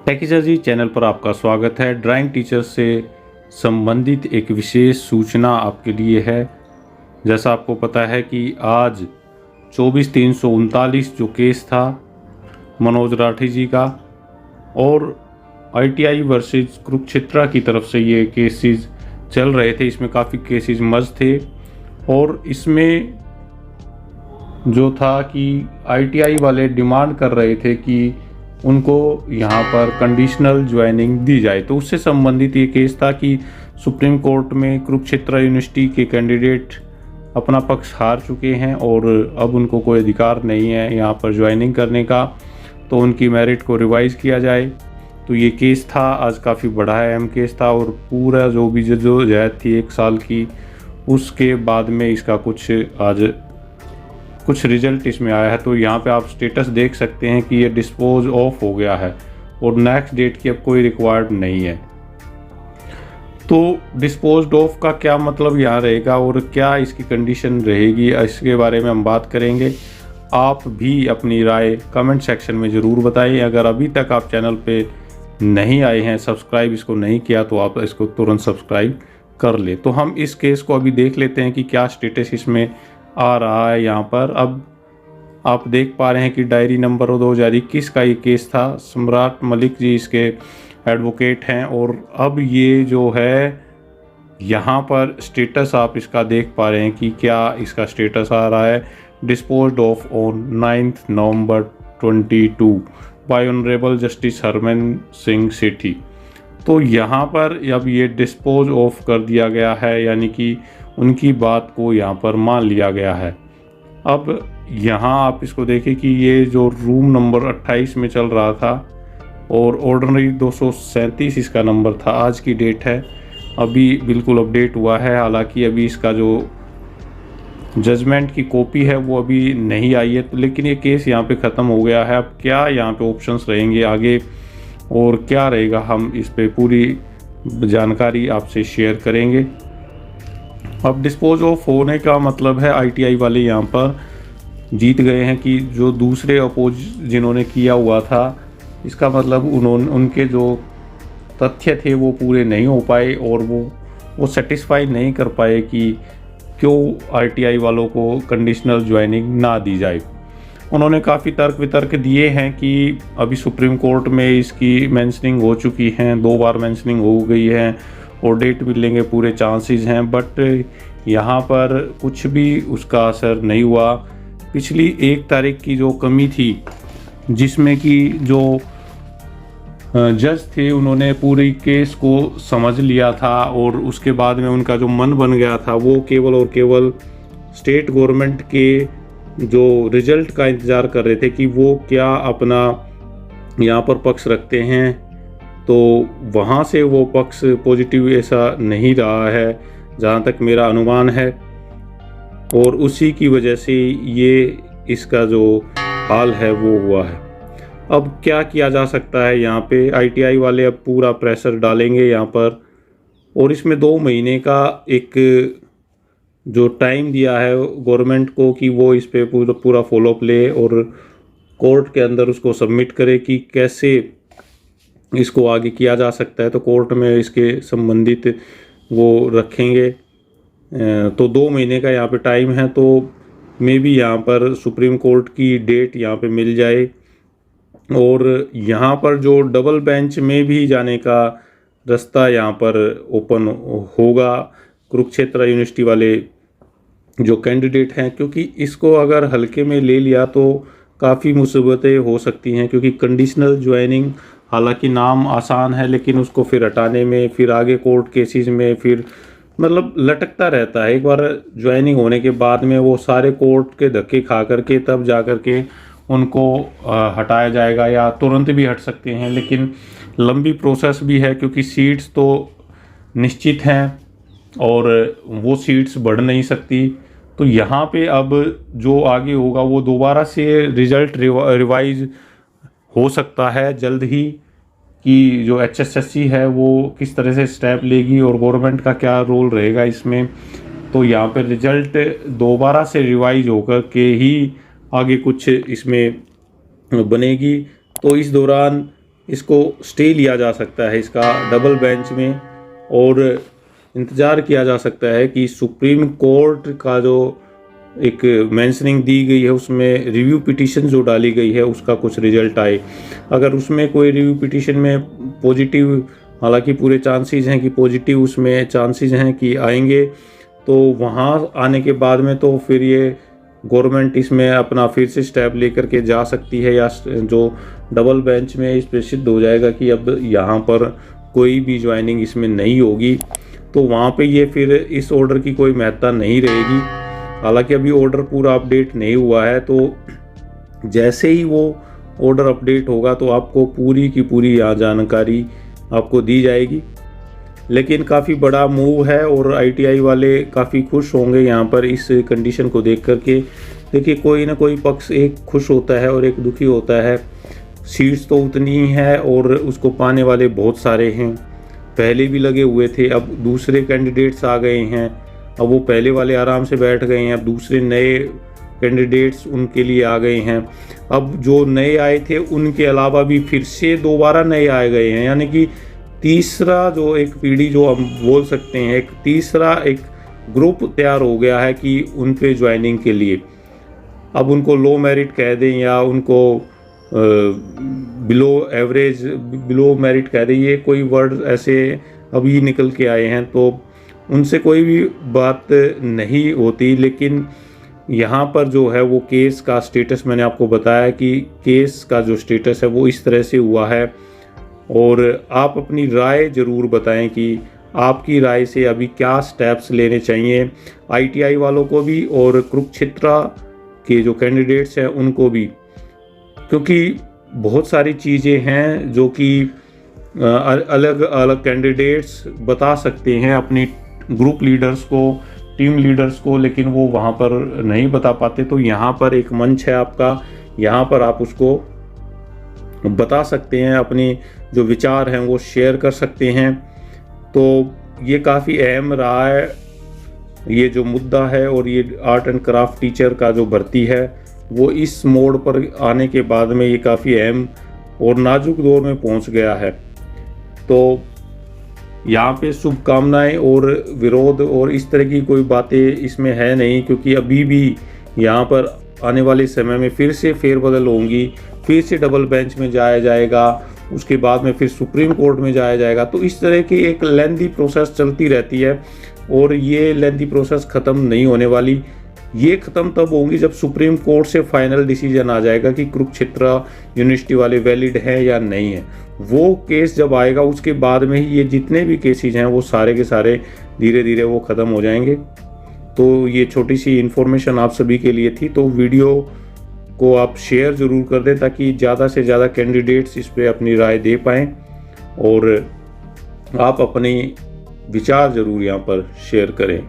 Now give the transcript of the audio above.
टेकीसर जी channel पर आपका स्वागत है। ड्राइंग टीचर से संबंधित एक विशेष सूचना आपके लिए है। जैसा आपको पता है कि आज 24/339 जो केस था मनोज राठी जी का, और ITI वर्सेस कुरुक्षेत्रा की तरफ से ये केसेस चल रहे थे। इसमें काफ़ी केसेस मर्ज थे और इसमें जो था कि ITI वाले डिमांड कर रहे थे कि उनको यहाँ पर कंडीशनल ज्वाइनिंग दी जाए। तो उससे संबंधित ये केस था कि सुप्रीम कोर्ट में कुरुक्षेत्र यूनिवर्सिटी के कैंडिडेट अपना पक्ष हार चुके हैं और अब उनको कोई अधिकार नहीं है यहाँ पर ज्वाइनिंग करने का, तो उनकी मेरिट को रिवाइज़ किया जाए। तो ये केस था, आज काफ़ी बड़ा अहम केस था और पूरा जो भी जद्दोजहद थी 1 साल की, उसके बाद में इसका कुछ रिजल्ट इसमें आया है। तो यहाँ पे आप स्टेटस देख सकते हैं कि ये डिस्पोज ऑफ हो गया है और नेक्स्ट डेट की अब कोई रिक्वायर्ड नहीं है। तो डिस्पोज्ड ऑफ का क्या मतलब यहाँ रहेगा और क्या इसकी कंडीशन रहेगी, इसके बारे में हम बात करेंगे। आप भी अपनी राय कमेंट सेक्शन में ज़रूर बताएं। अगर अभी तक आप चैनल पे नहीं आए हैं, सब्सक्राइब इसको नहीं किया, तो आप इसको तुरंत सब्सक्राइब कर ले। तो हम इस केस को अभी देख लेते हैं कि क्या स्टेटस इसमें आ रहा है। यहाँ पर अब आप देख पा रहे हैं कि डायरी नंबर 2021 का ये केस था। सम्राट मलिक जी इसके एडवोकेट हैं और अब ये जो है यहाँ पर स्टेटस आप इसका देख पा रहे हैं कि क्या इसका स्टेटस आ रहा है। Disposed of on 9 November 22 by honourable justice Harman Singh Sethi. तो यहाँ पर अब ये डिस्पोज ऑफ कर दिया गया है, यानी कि उनकी बात को यहाँ पर मान लिया गया है। अब यहाँ आप इसको देखें कि ये जो रूम नंबर 28 में चल रहा था और ऑर्डिनरी 237 इसका नंबर था, आज की डेट है, अभी बिल्कुल अपडेट हुआ है। हालांकि अभी इसका जो जजमेंट की कॉपी है वो अभी नहीं आई है, तो लेकिन ये केस यहाँ पे ख़त्म हो गया है। अब क्या यहाँ पे ऑप्शंस रहेंगे आगे और क्या रहेगा, हम इस पे पूरी जानकारी आपसे शेयर करेंगे। अब डिस्पोज ऑफ होने का मतलब है ITI वाले यहाँ पर जीत गए हैं कि जो दूसरे अपोज जिन्होंने किया हुआ था, इसका मतलब उनके जो तथ्य थे वो पूरे नहीं हो पाए और वो सेटिस्फाई नहीं कर पाए कि क्यों ITI वालों को कंडीशनल ज्वाइनिंग ना दी जाए। उन्होंने काफ़ी तर्क वितर्क दिए हैं कि अभी सुप्रीम कोर्ट में इसकी मेंशनिंग हो चुकी हैं, 2 बार मेंशनिंग हो गई है और डेट मिलने के पूरे चांसेस हैं, बट यहाँ पर कुछ भी उसका असर नहीं हुआ। पिछली 1 तारीख की जो कमी थी, जिसमें कि जो जज थे उन्होंने पूरी केस को समझ लिया था और उसके बाद में उनका जो मन बन गया था वो केवल और केवल स्टेट गवर्नमेंट के जो रिजल्ट का इंतज़ार कर रहे थे कि वो क्या अपना यहाँ पर पक्ष रखते हैं। तो वहाँ से वो पक्ष पॉजिटिव ऐसा नहीं रहा है जहाँ तक मेरा अनुमान है, और उसी की वजह से ये इसका जो हाल है वो हुआ है। अब क्या किया जा सकता है, यहाँ पे ITI वाले अब पूरा प्रेशर डालेंगे यहाँ पर, और इसमें 2 महीने का एक जो टाइम दिया है गवर्नमेंट को कि वो इस पे पूरा फॉलोअप ले और कोर्ट के अंदर उसको सबमिट करे कि कैसे इसको आगे किया जा सकता है। तो कोर्ट में इसके संबंधित वो रखेंगे। तो 2 महीने का यहाँ पे टाइम है, तो मे भी यहाँ पर सुप्रीम कोर्ट की डेट यहाँ पे मिल जाए और यहाँ पर जो डबल बेंच में भी जाने का रास्ता यहाँ पर ओपन होगा कुरुक्षेत्र यूनिवर्सिटी वाले जो कैंडिडेट हैं, क्योंकि इसको अगर हल्के में ले लिया तो काफ़ी मुसीबतें हो सकती हैं। क्योंकि कंडीशनल ज्वाइनिंग हालांकि नाम आसान है, लेकिन उसको फिर हटाने में, फिर आगे कोर्ट केसेस में, फिर मतलब लटकता रहता है। एक बार ज्वाइनिंग होने के बाद में वो सारे कोर्ट के धक्के खा करके तब जा कर के उनको हटाया जाएगा, या तुरंत भी हट सकते हैं, लेकिन लंबी प्रोसेस भी है क्योंकि सीट्स तो निश्चित हैं और वो सीट्स बढ़ नहीं सकती। तो यहाँ पे अब जो आगे होगा वो दोबारा से रिज़ल्ट रिवाइज हो सकता है जल्द ही, कि जो HSSC है वो किस तरह से स्टेप लेगी और गवर्नमेंट का क्या रोल रहेगा इसमें। तो यहाँ पे रिज़ल्ट दोबारा से रिवाइज होकर के ही आगे कुछ इसमें बनेगी। तो इस दौरान इसको स्टे लिया जा सकता है इसका डबल बेंच में, और इंतज़ार किया जा सकता है कि सुप्रीम कोर्ट का जो एक मेंशनिंग दी गई है उसमें रिव्यू पिटीशन जो डाली गई है उसका कुछ रिजल्ट आए। अगर उसमें कोई रिव्यू पिटीशन में पॉजिटिव, हालांकि पूरे चांसेस हैं कि पॉजिटिव उसमें चांसेस हैं कि आएंगे, तो वहाँ आने के बाद में तो फिर ये गवर्नमेंट इसमें अपना फिर से स्टेप लेकर के जा सकती है, या जो डबल बेंच में इस पर सिद्ध हो जाएगा कि अब यहाँ पर कोई भी ज्वाइनिंग इसमें नहीं होगी, तो वहाँ पे ये फिर इस ऑर्डर की कोई महत्ता नहीं रहेगी। हालांकि अभी ऑर्डर पूरा अपडेट नहीं हुआ है, तो जैसे ही वो ऑर्डर अपडेट होगा तो आपको पूरी की पूरी यहाँ जानकारी आपको दी जाएगी। लेकिन काफ़ी बड़ा मूव है और आईटीआई वाले काफ़ी खुश होंगे यहाँ पर इस कंडीशन को देख कर के। देखिए, कोई ना कोई पक्ष एक खुश होता है और एक दुखी होता है। सीट्स तो उतनी ही है और उसको पाने वाले बहुत सारे हैं, पहले भी लगे हुए थे, अब दूसरे कैंडिडेट्स आ गए हैं, अब वो पहले वाले आराम से बैठ गए हैं, अब दूसरे नए कैंडिडेट्स उनके लिए आ गए हैं। अब जो नए आए थे उनके अलावा भी फिर से दोबारा नए आ गए हैं, यानी कि तीसरा जो एक पीढ़ी जो हम बोल सकते हैं, एक तीसरा एक ग्रुप तैयार हो गया है कि उन पे ज्वाइनिंग के लिए। अब उनको लो मेरिट कह दें या उनको बिलो एवरेज, बिलो मेरिट कह दें, ये कोई वर्ड ऐसे अभी निकल के आए हैं, तो उनसे कोई भी बात नहीं होती। लेकिन यहाँ पर जो है वो केस का स्टेटस मैंने आपको बताया कि केस का जो स्टेटस है वो इस तरह से हुआ है, और आप अपनी राय ज़रूर बताएं कि आपकी राय से अभी क्या स्टेप्स लेने चाहिए आईटीआई वालों को भी और कुरुक्षेत्र के जो कैंडिडेट्स हैं उनको भी, क्योंकि बहुत सारी चीज़ें हैं जो कि अलग अलग कैंडिडेट्स बता सकते हैं अपनी ग्रुप लीडर्स को, टीम लीडर्स को, लेकिन वो वहाँ पर नहीं बता पाते। तो यहाँ पर एक मंच है आपका, यहाँ पर आप उसको बता सकते हैं, अपनी जो विचार हैं वो शेयर कर सकते हैं। तो ये काफ़ी अहम रहा है ये जो मुद्दा है, और ये आर्ट एंड क्राफ्ट टीचर का जो भर्ती है वो इस मोड़ पर आने के बाद में ये काफ़ी अहम और नाजुक दौर में पहुंच गया है। तो यहाँ पे शुभकामनाएं और विरोध और इस तरह की कोई बातें इसमें है नहीं, क्योंकि अभी भी यहाँ पर आने वाले समय में फिर से फेरबदल होंगी, फिर से डबल बेंच में जाया जाएगा, उसके बाद में फिर सुप्रीम कोर्ट में जाया जाएगा। तो इस तरह की एक लेंथी प्रोसेस चलती रहती है, और ये लेंथी प्रोसेस ख़त्म नहीं होने वाली। ये ख़त्म तब होंगी जब सुप्रीम कोर्ट से फाइनल डिसीजन आ जाएगा कि कुरुक्षेत्र यूनिवर्सिटी वाले वैलिड हैं या नहीं है। वो केस जब आएगा उसके बाद में ही ये जितने भी केसेज हैं वो सारे के सारे धीरे धीरे वो ख़त्म हो जाएंगे। तो ये छोटी सी इन्फॉर्मेशन आप सभी के लिए थी, तो वीडियो को आप शेयर ज़रूर कर दें ताकि ज़्यादा से ज़्यादा कैंडिडेट्स इस पर अपनी राय दे पाएँ, और आप अपने विचार ज़रूर यहाँ पर शेयर करें।